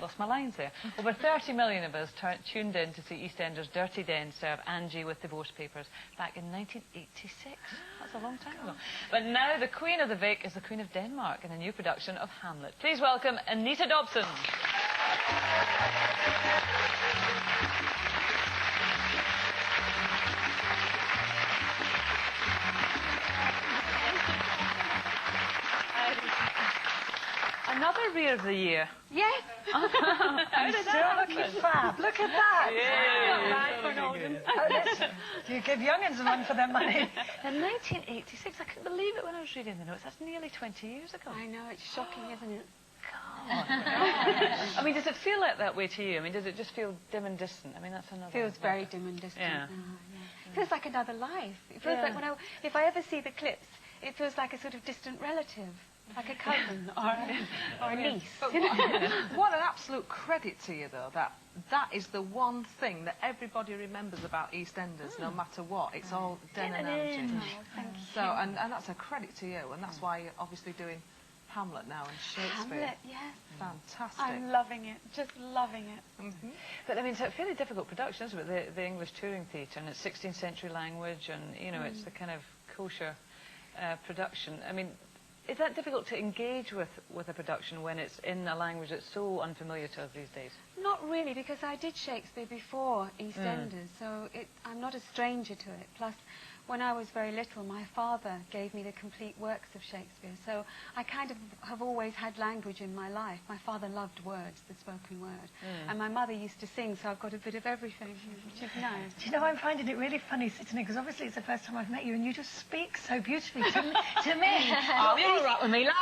lost my lines there. Over 30 million of us tuned in to see EastEnders' Dirty Den serve Angie with divorce papers back in 1986. That's a long time ago. But now the Queen of the Vic is the Queen of Denmark in a new production of Hamlet. Please welcome Anita Dobson. Another rear of the year. Yes. How did that happen? Looking fab. Look at that. Yeah. You give young'uns one for their money. In 1986, I couldn't believe it when I was reading the notes. That's nearly 20 years ago. I know, it's shocking, isn't it? God. I mean, does it feel like that way to you? I mean, does it just feel dim and distant? I mean, that's another... Feels very dim and distant. Yeah. It feels like another life. It feels like if I ever see the clips, it feels like a sort of distant relative. Like a cousin or a niece. But what an absolute credit to you, though, that is the one thing that everybody remembers about EastEnders, no matter what. It's all Den and Angie. Thank you. So, and that's a credit to you, and that's why you're obviously doing Hamlet now and Shakespeare. Hamlet, yes. Fantastic. I'm loving it, just loving it. Mm-hmm. But I mean, it's a fairly difficult production, isn't it? The English touring theatre, and it's 16th century language, and, you know, it's the kind of kosher production. I mean, is that difficult to engage with a production when it's in a language that's so unfamiliar to us these days? Not really, because I did Shakespeare before EastEnders, so I'm not a stranger to it. Plus, when I was very little, my father gave me the complete works of Shakespeare, so I kind of have always had language in my life. My father loved words, the spoken word, and my mother used to sing, so I've got a bit of everything, which is nice. Do you know, I'm finding it really funny sitting here, because obviously it's the first time I've met you, and you just speak so beautifully to me. Oh, you're all right with me, love.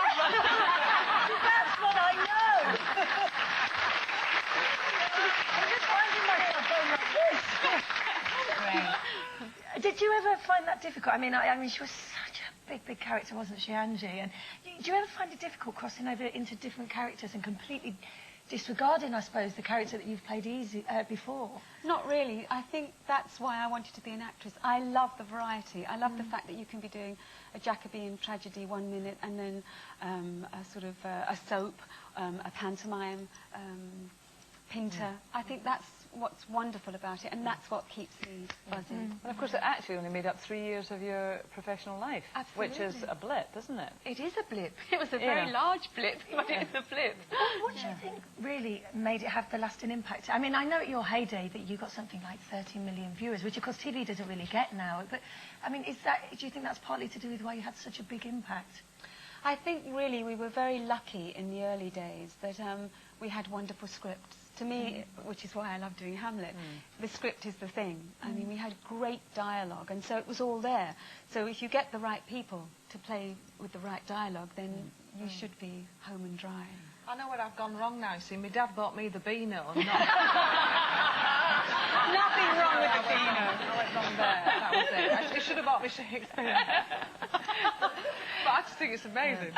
That's what I know. I'm just finding myself going like this. Great. Did you ever find that difficult? I mean, she was such a big character, wasn't she, Angie? And do you ever find it difficult crossing over into different characters and completely disregarding, I suppose, the character that you've played before? Not really. I think that's why I wanted to be an actress. I love the variety. I love the fact that you can be doing a Jacobean tragedy 1 minute and then a sort of a soap, a pantomime, Pinter. I think that's what's wonderful about it, and that's what keeps me buzzing. And of course, it actually only made up 3 years of your professional life, which is a blip, isn't it? It is a blip. It was a very large blip, but it is a blip. What do you think really made it have the lasting impact? I mean, I know at your heyday that you got something like 30 million viewers, which of course TV doesn't really get now, but I mean, do you think that's partly to do with why you had such a big impact? I think really we were very lucky in the early days that we had wonderful scripts. To me, which is why I love doing Hamlet, the script is the thing. I mean, we had great dialogue, and so it was all there. So if you get the right people to play with the right dialogue, then you should be home and dry. I know where I've gone wrong now. See, my dad bought me the Beano. Nothing wrong with the Beano. I went wrong there. That was it. He should have bought me Shakespeare. But I just think it's amazing.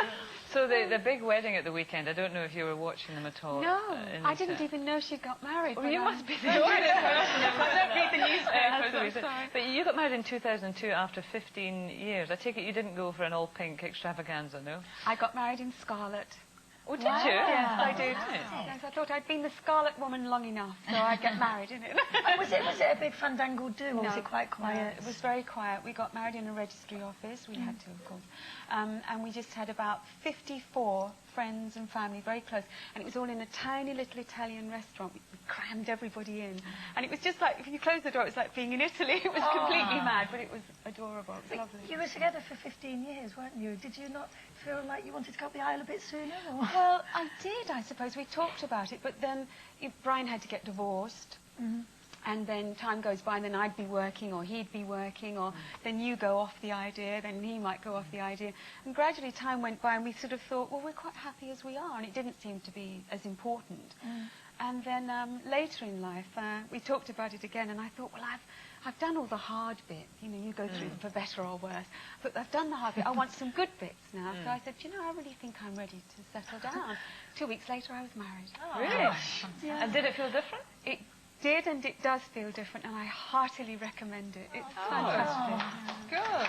So the big wedding at the weekend, I don't know if you were watching them at all. No, I didn't even know she got married. Well, you must be the only person. I don't read the newspapers, I'm sorry. But you got married in 2002 after 15 years. I take it you didn't go for an all-pink extravaganza, no? I got married in scarlet. Oh, did you? Yes, I did. Yes, I thought I'd been the Scarlet Woman long enough, so I'd get married in it. Was it a big fandangle do, or was it quite quiet? No, it was very quiet. We got married in a registry office. We had to, of course. And we just had about 54 friends and family, very close. And it was all in a tiny little Italian restaurant. We crammed everybody in. And it was just like, if you close the door, it's like being in Italy. It was completely mad, but it was adorable. It was lovely. You were together for 15 years, weren't you? Did you not feel like you wanted to go up the aisle a bit sooner? Or? Well, I did, I suppose. We talked about it, but then Brian had to get divorced. And then time goes by, and then I'd be working, or he'd be working, or then you go off the idea, then he might go off the idea. And gradually time went by, and we sort of thought, well, we're quite happy as we are, and it didn't seem to be as important. And then later in life, we talked about it again, and I thought, well, I've done all the hard bit. You know, you go through them for better or worse. But I've done the hard bit. I want some good bits now. So I said, you know, I really think I'm ready to settle down. 2 weeks later, I was married. Oh, really? Yeah. And did it feel different? It did, and it does feel different, and I heartily recommend it. It's fantastic. Good.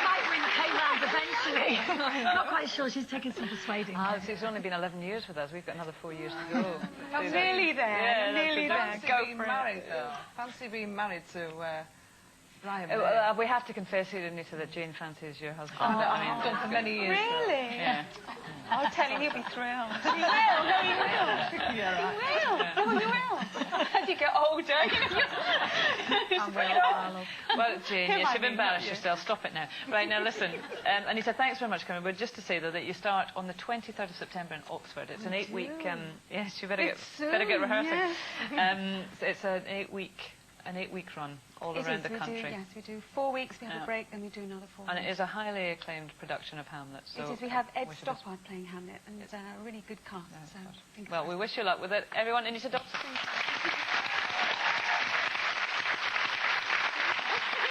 might win Kaye round eventually. Not quite sure. She's taken some persuading. It's only been 11 years with us. We've got another 4 years to go. I'm nearly there. Yeah, nearly there. Fancy Go being for married, it. though. Fancy being married to Brian. We have to confess here, Anita, that Jane fancies your husband. I've done for many years. Really? Yeah. I'll tell him, he'll be thrilled. He will. No, he will. Yeah, right. He will. No, he will. As you get older, Well, Jane, yes, you've embarrassed yourself. Stop it now. Right, now listen. Anita, thanks very much for coming. But just to say, though, that you start on the 23rd of September in Oxford. It's an 8-week... yes, you better get rehearsing. Yeah. It's an 8-week run all around the country. Yes, we do 4 weeks, we have a break, then we do another 4 weeks. And it is a highly acclaimed production of Hamlet. So it is. We have Ed Stoppard playing Hamlet, and it's a really good cast. So well, we wish you luck with it. Everyone, Anita Dobson.